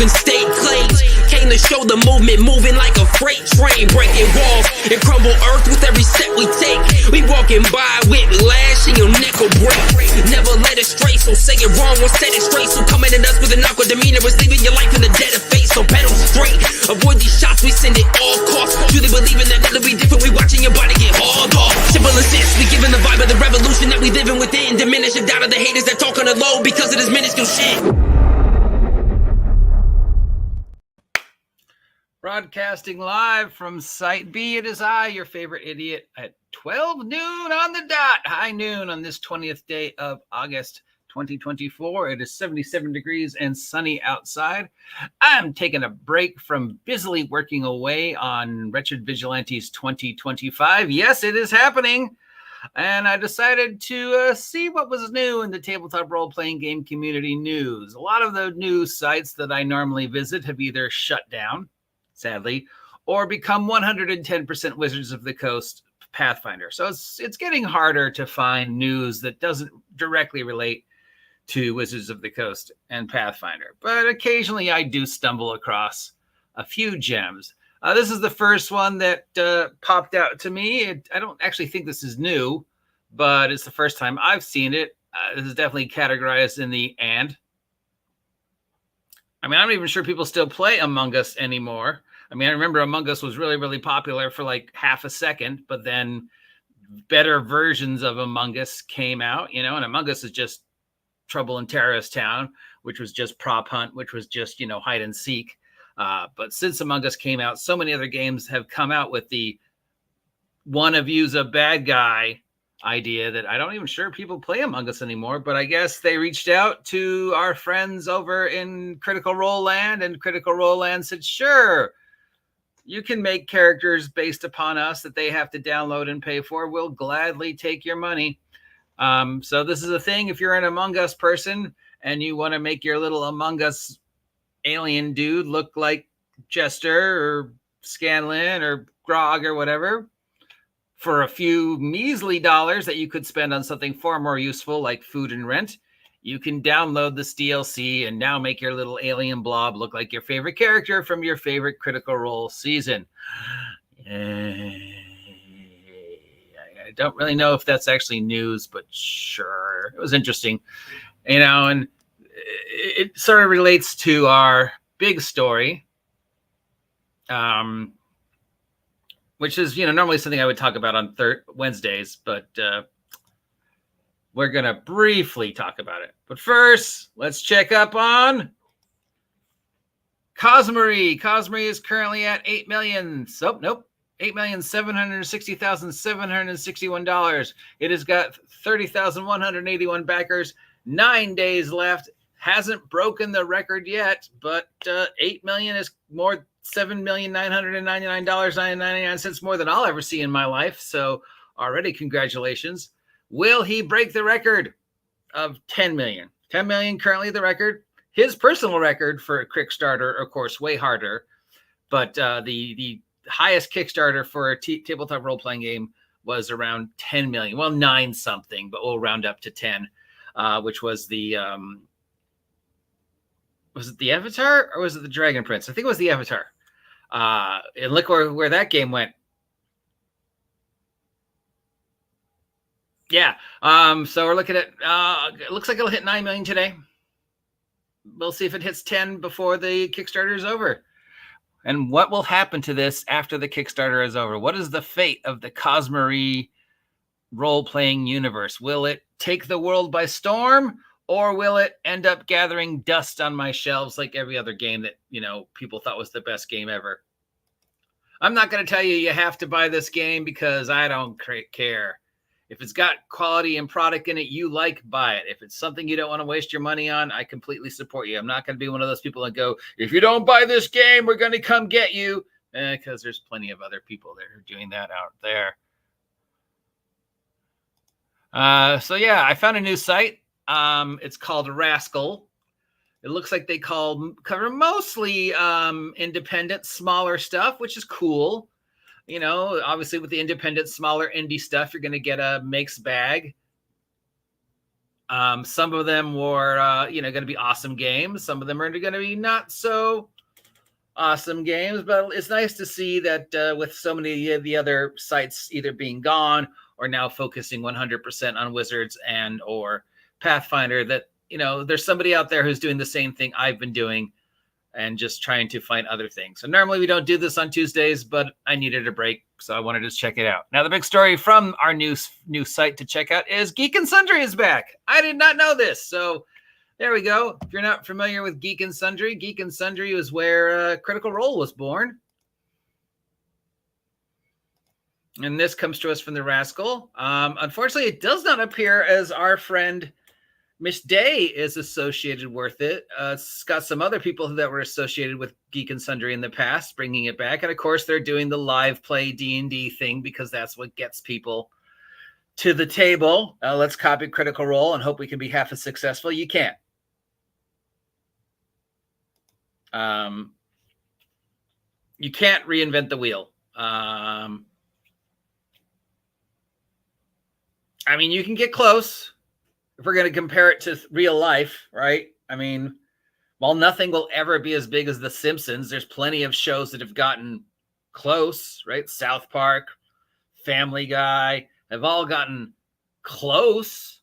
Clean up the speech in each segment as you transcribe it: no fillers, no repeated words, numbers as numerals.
broken state claims. Came to show the movement moving like a freight train, breaking walls and crumble earth with every step we take. We walking by with lash and your neck will break. Never let it stray, so say it wrong, we'll set it straight. So coming at us with an awkward demeanor is leaving your life in the dead of fate. So pedal straight, avoid these shots, we send it all costs. Truly believing that it'll be different, we watching your body get hauled off. Simple as this, we giving the vibe of the revolution that we living within. Diminish the doubt of the haters that talk on the low because of this minuscule shit. Broadcasting live from Site B, it is I, your favorite idiot, at 12 noon on the dot. High noon on this 20th day of August 2024. It is 77 degrees and sunny outside. I'm taking a break from busily working away on Wretched Vigilantes 2025. Yes, it is happening. And I decided to see what was new in the tabletop role-playing game community news. A lot of the news sites that I normally visit have either shut down, sadly, or become 110% Wizards of the Coast Pathfinder. So it's getting harder to find news that doesn't directly relate to Wizards of the Coast and Pathfinder. But occasionally I do stumble across a few gems. This is the first one that popped out to me. I don't actually think this is new, but it's the first time I've seen it. This is definitely categorized in the and. I mean, I'm not even sure people still play Among Us anymore. I mean, I remember Among Us was really, really popular for like half a second, but then better versions of Among Us came out, you know, and Among Us is just Trouble in Terrorist Town, which was just Prop Hunt, which was just, you know, hide and seek. But since Among Us came out, so many other games have come out with the one of you's a bad guy idea that I don't even sure people play Among Us anymore. But I guess they reached out to our friends over in Critical Role Land, and Critical Role Land said, sure, you can make characters based upon us that they have to download and pay for. We'll gladly take your money. So this is a thing. If you're an Among Us person and you want to make your little Among Us alien dude look like Jester or Scanlan or Grog or whatever, for a few measly dollars that you could spend on something far more useful like food and rent, you can download this DLC and now make your little alien blob look like your favorite character from your favorite Critical Role season. I don't really know if that's actually news, but sure, it was interesting, you know, and it sort of relates to our big story, which is, you know, normally something I would talk about on Wednesdays, but we're going to briefly talk about it. But first, let's check up on Cosmery. Cosmery is currently at $8,760,761. It has got 30,181 backers, 9 days left. Hasn't broken the record yet, but 8 million is more, $7,999.99 more than I'll ever see in my life. So already congratulations. Will he break the record of 10 million? 10 million currently the record. His personal record for a Kickstarter, of course, way harder. But the highest Kickstarter for a tabletop role-playing game was around 10 million. Well, 9 something, but we'll round up to 10, which was the... was it the Avatar or was it the Dragon Prince? I think it was the Avatar. And look where that game went. Yeah. So we're looking at, it looks like it'll hit 9 million today. We'll see if it hits 10 before the Kickstarter is over. And what will happen to this after the Kickstarter is over? What is the fate of the Cosmery role-playing universe? Will it take the world by storm? Or will it end up gathering dust on my shelves like every other game that, you know, people thought was the best game ever? I'm not going to tell you you have to buy this game because I don't care. If it's got quality and product in it you like, buy it. If it's something you don't want to waste your money on, I completely support you. I'm not going to be one of those people that go, if you don't buy this game, we're going to come get you. Because there's plenty of other people that are doing that out there. So yeah, I found a new site. It's called Rascal. It looks like they cover mostly independent, smaller stuff, which is cool. You know, obviously with the independent, smaller indie stuff, you're going to get a mixed bag. Some of them were, going to be awesome games. Some of them are going to be not so awesome games, but it's nice to see that with so many of the other sites either being gone or now focusing 100% on Wizards and or Pathfinder, that, there's somebody out there who's doing the same thing I've been doing and just trying to find other things. So normally we don't do this on Tuesdays, but I needed a break, so I wanted to check it out. Now, the big story from our new site to check out is Geek and Sundry is back. I did not know this, so there we go. If you're not familiar with Geek and Sundry is where Critical Role was born. And this comes to us from the Rascal. Unfortunately, it does not appear as our friend Miss Day is associated with it. It's got some other people that were associated with Geek and Sundry in the past, bringing it back. And of course, they're doing the live play D&D thing because that's what gets people to the table. Let's copy Critical Role and hope we can be half as successful. You can't. You can't reinvent the wheel. I mean, you can get close if we're going to compare it to real life, right? I mean, while nothing will ever be as big as The Simpsons, there's plenty of shows that have gotten close, right? South Park, Family Guy have all gotten close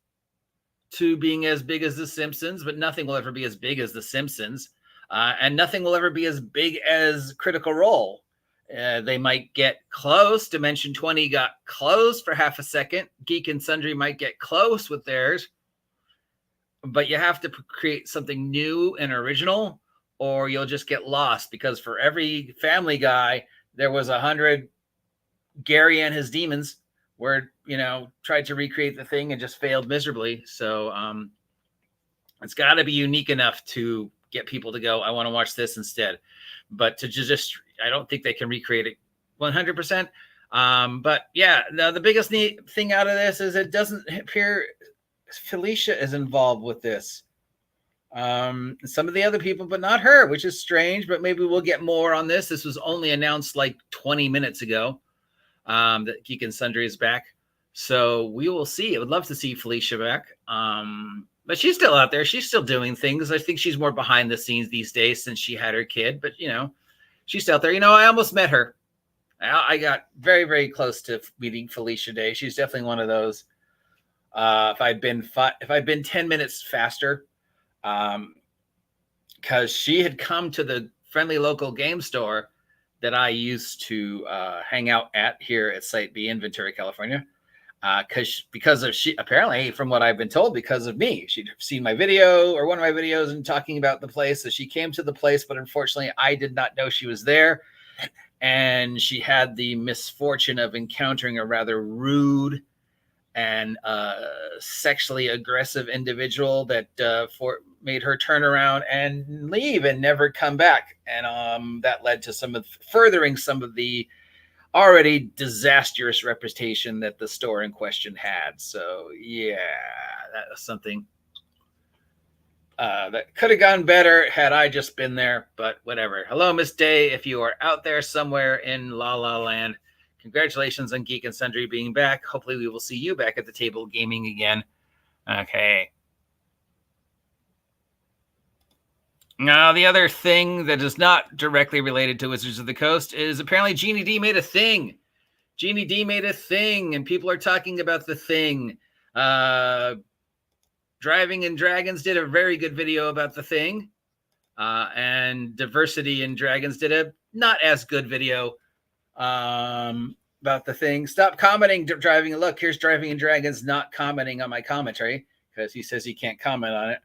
to being as big as The Simpsons, but nothing will ever be as big as The Simpsons. And nothing will ever be as big as Critical Role. They might get close. Dimension 20 got close for half a second. Geek and Sundry might get close with theirs. But you have to create something new and original, or you'll just get lost. Because for every Family Guy, there was 100 Gary and his demons where, tried to recreate the thing and just failed miserably. So it's got to be unique enough to get people to go, I want to watch this instead. But to just, I don't think they can recreate it 100%. But yeah, the biggest neat thing out of this is it doesn't appear Felicia is involved with this. Some of the other people, but not her, which is strange, but maybe we'll get more on this. This was only announced like 20 minutes ago that Geek and Sundry is back. So we will see. I would love to see Felicia back. But she's still out there. She's still doing things. I think she's more behind the scenes these days since she had her kid. But, she's still out there. I almost met her. I got very, very close to meeting Felicia Day. She's definitely one of those. If I'd been 10 minutes faster, because she had come to the friendly local game store that I used to hang out at here at Site B in Ventura, California. Because of she, apparently, from what I've been told, because of me, she'd seen my video or one of my videos and talking about the place. So she came to the place, but unfortunately, I did not know she was there. And she had the misfortune of encountering a rather rude and sexually aggressive individual that made her turn around and leave and never come back. And that led to furthering some of the already disastrous reputation that the store in question had. So yeah, that was something that could have gone better had I just been there, but whatever. Hello, Miss Day. If you are out there somewhere in La La Land, congratulations on Geek and Sundry being back. Hopefully we will see you back at the table gaming again. Okay. Now, the other thing that is not directly related to Wizards of the Coast is apparently Jeannie D made a thing. Jeannie D made a thing, and people are talking about the thing. Driving and Dragons did a very good video about the thing. And Diversity and Dragons did a not as good video about the thing. Stop commenting, Driving. Look, here's Driving and Dragons not commenting on my commentary because he says he can't comment on it.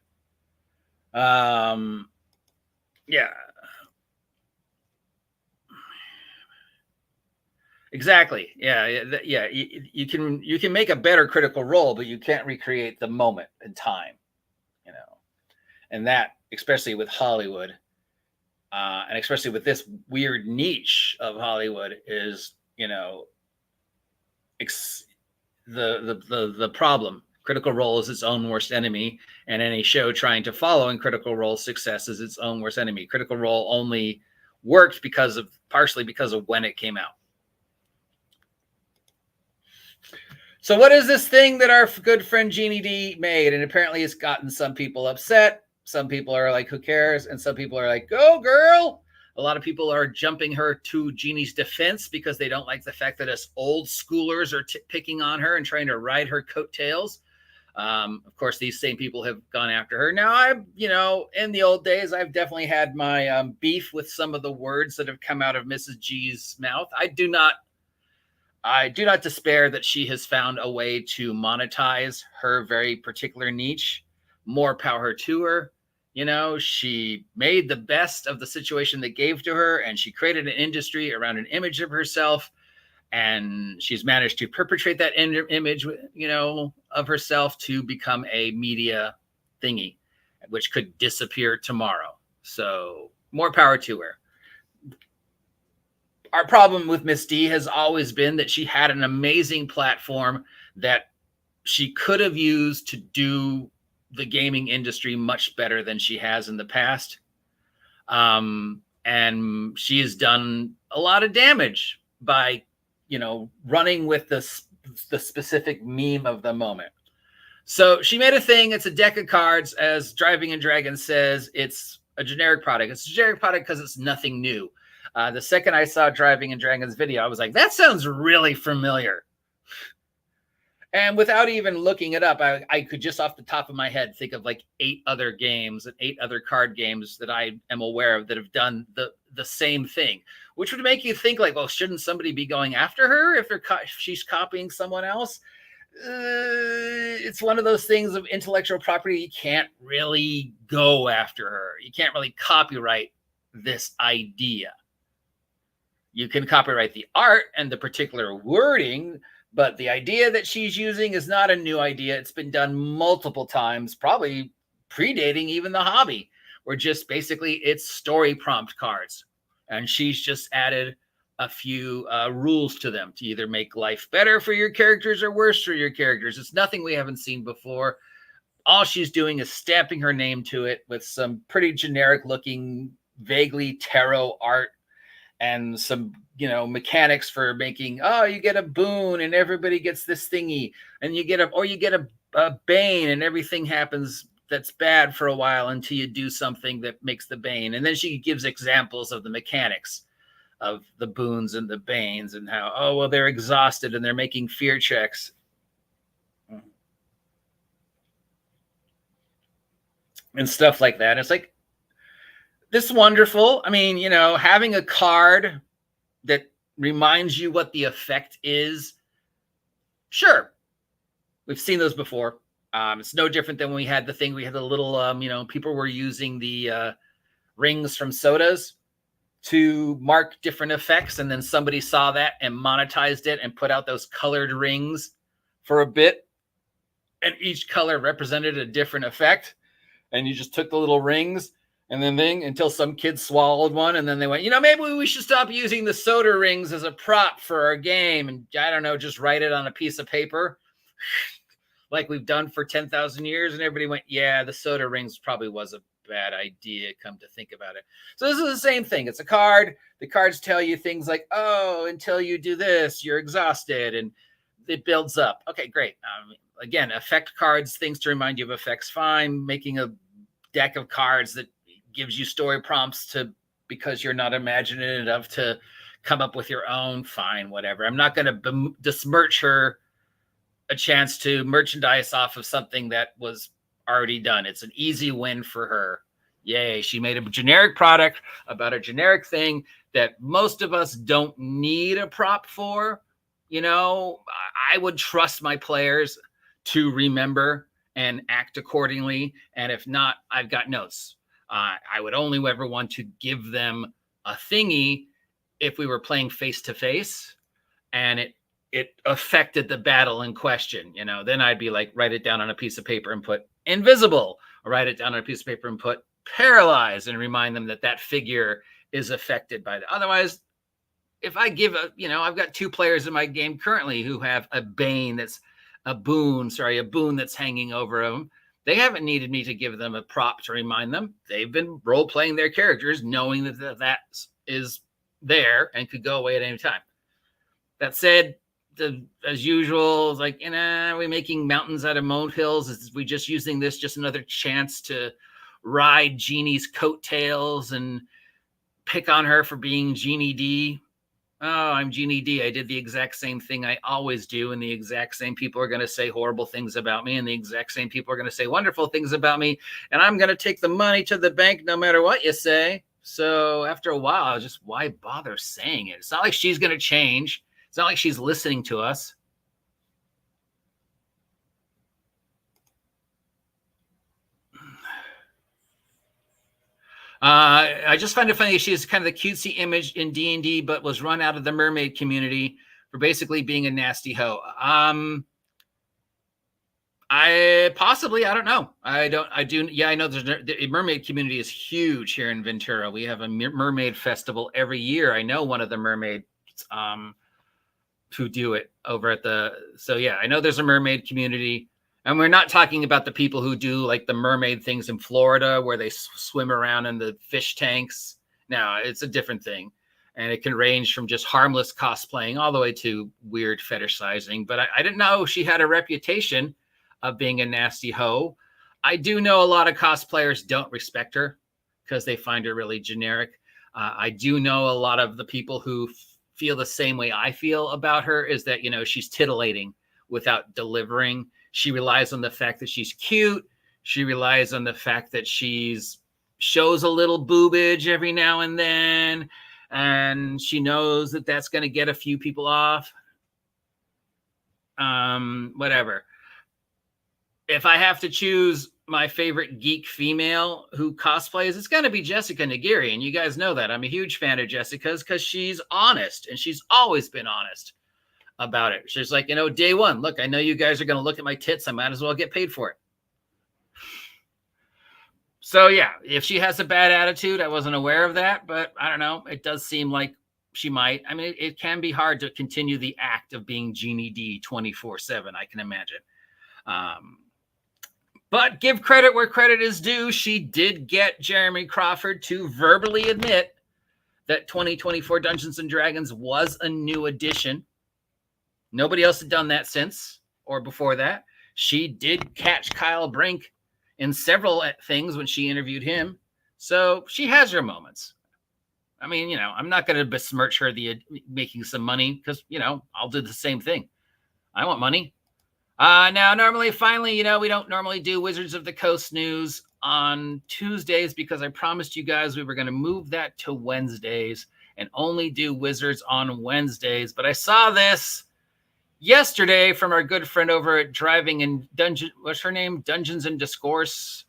Yeah. Exactly. Yeah. You can make a better Critical Role, but you can't recreate the moment in time, and that, especially with Hollywood, and especially with this weird niche of Hollywood is, the problem. Critical Role is its own worst enemy, and any show trying to follow in Critical Role's success is its own worst enemy. Critical Role only worked partially because of when it came out. So what is this thing that our good friend Jeannie D made? And apparently it's gotten some people upset. Some people are like, who cares? And some people are like, go girl. A lot of people are jumping her to Jeannie's defense because they don't like the fact that us old schoolers are picking on her and trying to ride her coattails. Of course, these same people have gone after her. Now, in the old days, I've definitely had my beef with some of the words that have come out of Mrs. G's mouth. I do not despair that she has found a way to monetize her very particular niche. More power to her. She made the best of the situation that gave to her, and she created an industry around an image of herself. And she's managed to perpetrate that image, of herself to become a media thingy, which could disappear tomorrow. So more power to her. Our problem with Miss D has always been that she had an amazing platform that she could have used to do the gaming industry much better than she has in the past. And she has done a lot of damage by, running with the specific meme of the moment. So she made a thing. It's a deck of cards. As Driving and Dragons says, it's a generic product. It's a generic product because it's nothing new. The second I saw Driving and Dragons video, I was like, that sounds really familiar. And without even looking it up, I could just off the top of my head think of like 8 other games and 8 other card games that I am aware of that have done the same thing, which would make you think like, well, shouldn't somebody be going after her if she's copying someone else? It's one of those things of intellectual property. You can't really go after her. You can't really copyright this idea. You can copyright the art and the particular wording, but the idea that she's using is not a new idea. It's been done multiple times, probably predating even the hobby, where just basically it's story prompt cards. And she's just added a few rules to them to either make life better for your characters or worse for your characters. It's nothing we haven't seen before. All she's doing is stamping her name to it with some pretty generic looking, vaguely tarot art and some, mechanics for making, you get a boon and everybody gets this thingy, and you get a bane and everything happens that's bad for a while until you do something that makes the bane. And then she gives examples of the mechanics of the boons and the banes and how, they're exhausted and they're making fear checks. And stuff like that. It's like, this is wonderful. I mean, having a card that reminds you what the effect is. Sure. We've seen those before. It's no different than when we had the little, people were using the rings from sodas to mark different effects. And then somebody saw that and monetized it and put out those colored rings for a bit. And each color represented a different effect. And you just took the little rings and then until some kid swallowed one. And then they went, maybe we should stop using the soda rings as a prop for our game. And I don't know, just write it on a piece of paper like we've done for 10,000 years. And everybody went, yeah, the soda rings probably was a bad idea, come to think about it. So this is the same thing. It's a card. The cards tell you things like, until you do this, you're exhausted. And it builds up. Okay, great. Again, effect cards, things to remind you of effects, fine. Making a deck of cards that gives you story prompts because you're not imaginative enough to come up with your own, fine, whatever. I'm not going to besmirch her a chance to merchandise off of something that was already done. It's an easy win for her. Yay. She made a generic product about a generic thing that most of us don't need a prop for. I would trust my players to remember and act accordingly. And if not, I've got notes. I would only ever want to give them a thingy if we were playing face to face and it affected the battle in question. Then I'd be like, write it down on a piece of paper and put invisible, or write it down on a piece of paper and put paralyzed, and remind them that figure is affected by that. Otherwise, if I give I've got 2 players in my game currently who have a bane a boon that's hanging over them. They haven't needed me to give them a prop to remind them. They've been role-playing their characters, knowing that is there and could go away at any time. That said, as usual, it's like, are we making mountains out of molehills? Is we just using this just another chance to ride Jeannie's coattails and pick on her for being Jeannie D? Oh, I'm Jeannie D. I did the exact same thing I always do, and the exact same people are going to say horrible things about me, and the exact same people are going to say wonderful things about me, and I'm going to take the money to the bank no matter what you say. So after a while, I was just, why bother saying it? It's not like she's going to change. It's not like she's listening to us. I just find it funny. She's kind of the cutesy image in D&D, but was run out of the mermaid community for basically being a nasty hoe. I don't know. I do. Yeah, I know the mermaid community is huge here in Ventura. We have a mermaid festival every year. I know one of the mermaids who do it over at so yeah, I know there's a mermaid community. And we're not talking about the people who do like the mermaid things in Florida where they swim around in the fish tanks. No, it's a different thing. And it can range from just harmless cosplaying all the way to weird fetishizing. But I didn't know she had a reputation of being a nasty hoe. I do know a lot of cosplayers don't respect her because they find her really generic. I do know a lot of the people who feel the same way I feel about her, is that, she's titillating without delivering. She relies on the fact that she's cute. She relies on the fact that shows a little boobage every now and then. And she knows that that's going to get a few people off. Whatever. If I have to choose my favorite geek female who cosplays, it's going to be Jessica Nagiri. And you guys know that. I'm a huge fan of Jessica's because she's honest. And she's always been honest about it. She's like, day one, look, I know you guys are going to look at my tits. I might as well get paid for it. So yeah, if she has a bad attitude, I wasn't aware of that, but I don't know. It does seem like she might. I mean, it can be hard to continue the act of being Jeannie D 24/7. I can imagine. But give credit where credit is due. She did get Jeremy Crawford to verbally admit that 2024 Dungeons and Dragons was a new edition. Nobody else had done that since or before that. She did catch Kyle Brink in several things when she interviewed him. So she has her moments. I mean, I'm not going to besmirch her making some money because, I'll do the same thing. I want money. Now, finally, we don't normally do Wizards of the Coast news on Tuesdays because I promised you guys we were going to move that to Wednesdays and only do Wizards on Wednesdays. But I saw this yesterday from our good friend over at Driving and what's her name? Dungeons and Discourse.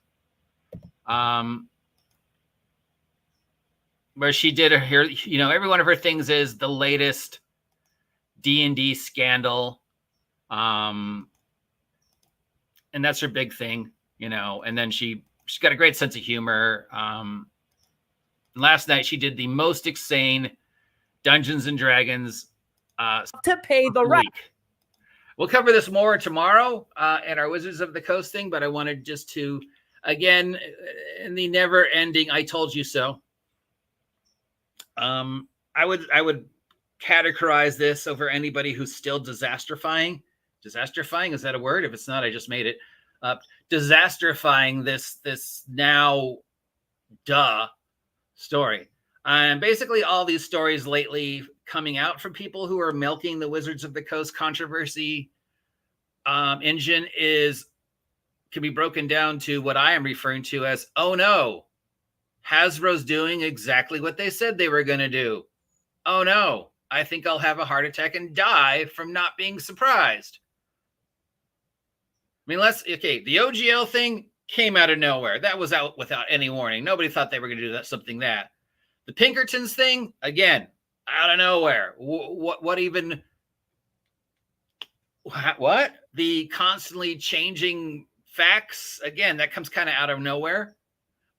Where she did every one of her things is the latest D&D scandal. And that's her big thing, and then she's got a great sense of humor. Last night she did the most insane Dungeons and Dragons to pay the rent. We'll cover this more tomorrow at our Wizards of the Coast thing, but I wanted just to, again, in the never-ending I told you so. I would categorize this over anybody who's still disasterifying. Disasterifying, is that a word? If it's not, I just made it up. Disasterifying this now story. And basically all these stories lately coming out from people who are milking the Wizards of the Coast controversy engine can be broken down to what I am referring to as, oh no, Hasbro's doing exactly what they said they were going to do. Oh no, I think I'll have a heart attack and die from not being surprised. I mean, the OGL thing came out of nowhere. That was out without any warning. Nobody thought they were going to do something that. The Pinkertons thing, again, out of nowhere. What? The constantly changing facts, again, that comes kind of out of nowhere.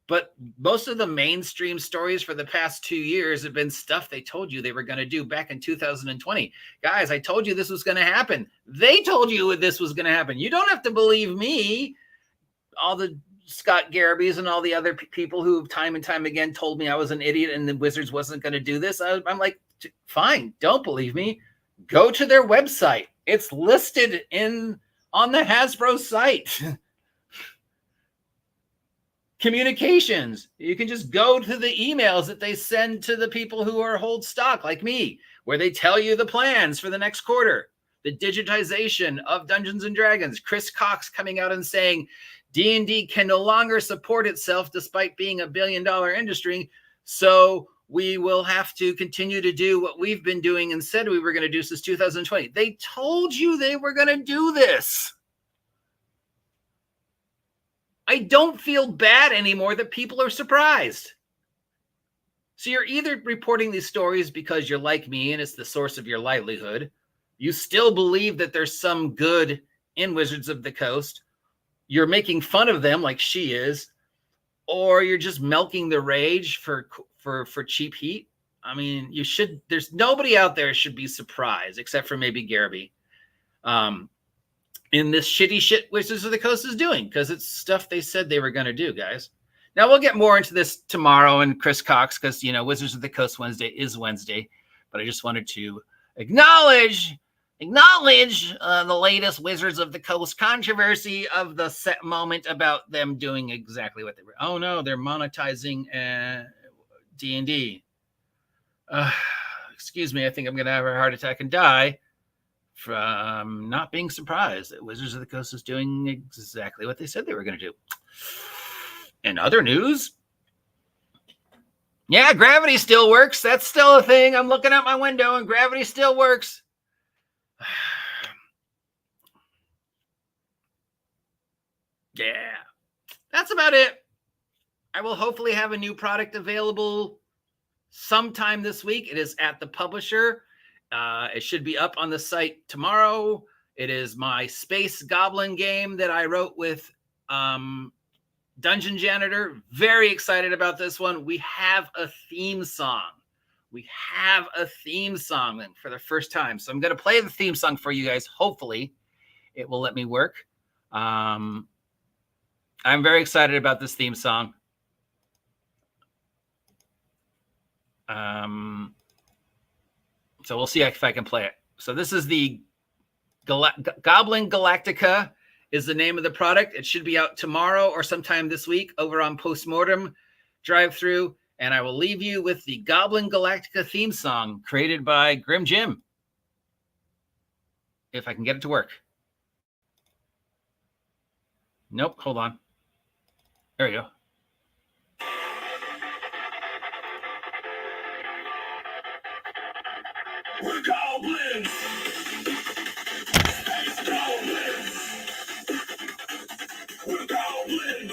But most of the mainstream stories for the past 2 years have been stuff they told you they were going to do back in 2020. Guys, I told you this was going to happen. They told you this was going to happen. You don't have to believe me. All the Scott Garabys and all the other people who time and time again told me I was an idiot and the Wizards wasn't going to do this. I'm like, fine, don't believe me. go to their website. It's listed on the Hasbro site. Communications. You can just go to the emails that they send to the people who hold stock, like me, where they tell you the plans for the next quarter. The digitization of Dungeons and Dragons. Chris Cox coming out and saying D&D can no longer support itself despite being a billion-dollar industry. So we will have to continue to do what we've been doing and said we were going to do since 2020. They told you they were going to do this. I don't feel bad anymore that people are surprised. So you're either reporting these stories because you're like me and it's the source of your livelihood. You still believe that there's some good in Wizards of the Coast. You're making fun of them like she is, or you're just milking the rage for cheap heat. I mean, there's nobody out there should be surprised except for maybe Garby. In this shitty shit Wizards of the Coast is doing, because it's stuff they said they were going to do, guys. Now, we'll get more into this tomorrow and Chris Cox, because, Wizards of the Coast Wednesday is Wednesday. But I just wanted to acknowledge the latest Wizards of the Coast controversy of the set moment about them doing exactly what they were. Oh, no, they're monetizing D&D. Excuse me, I think I'm going to have a heart attack and die from not being surprised that Wizards of the Coast is doing exactly what they said they were going to do. In other news, yeah, gravity still works. That's still a thing. I'm looking out my window and gravity still works. Yeah, that's about it. I will hopefully have a new product available sometime this week. It is at the publisher. It should be up on the site tomorrow. It is my Space Goblin game that I wrote with Dungeon Janitor. Very excited about this one. We have a theme song. For the first time. So I'm going to play the theme song for you guys. Hopefully it will let me work. I'm very excited about this theme song. So we'll see if I can play it. So this is the Goblin Galactica is the name of the product. It should be out tomorrow or sometime this week over on Postmortem Drive-Thru. And I will leave you with the Goblin Galactica theme song created by GRIMJIM. If I can get it to work. Nope, hold on. There we go. We're goblins! Space goblins! We're goblins!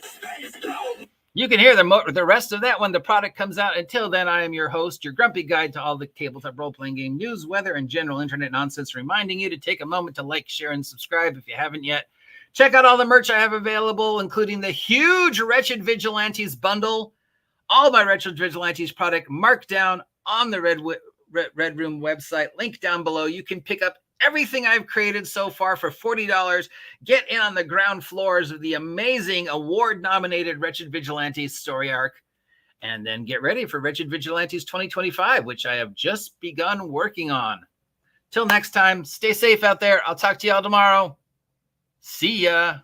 Space goblins! You can hear the rest of that when the product comes out. Until then, I am your host, your grumpy guide to all the tabletop role-playing game news, weather, and general internet nonsense, reminding you to take a moment to like, share, and subscribe if you haven't yet. Check out all the merch I have available, including the huge Wretched Vigilantes bundle. All my Wretched Vigilantes product marked down on the Red Room website, link down below. You can pick up everything I've created so far for $40. Get in on the ground floors of the amazing award-nominated Wretched Vigilantes story arc, and then get ready for Wretched Vigilantes 2025, which I have just begun working on. Till next time, stay safe out there. I'll talk to y'all tomorrow. See ya.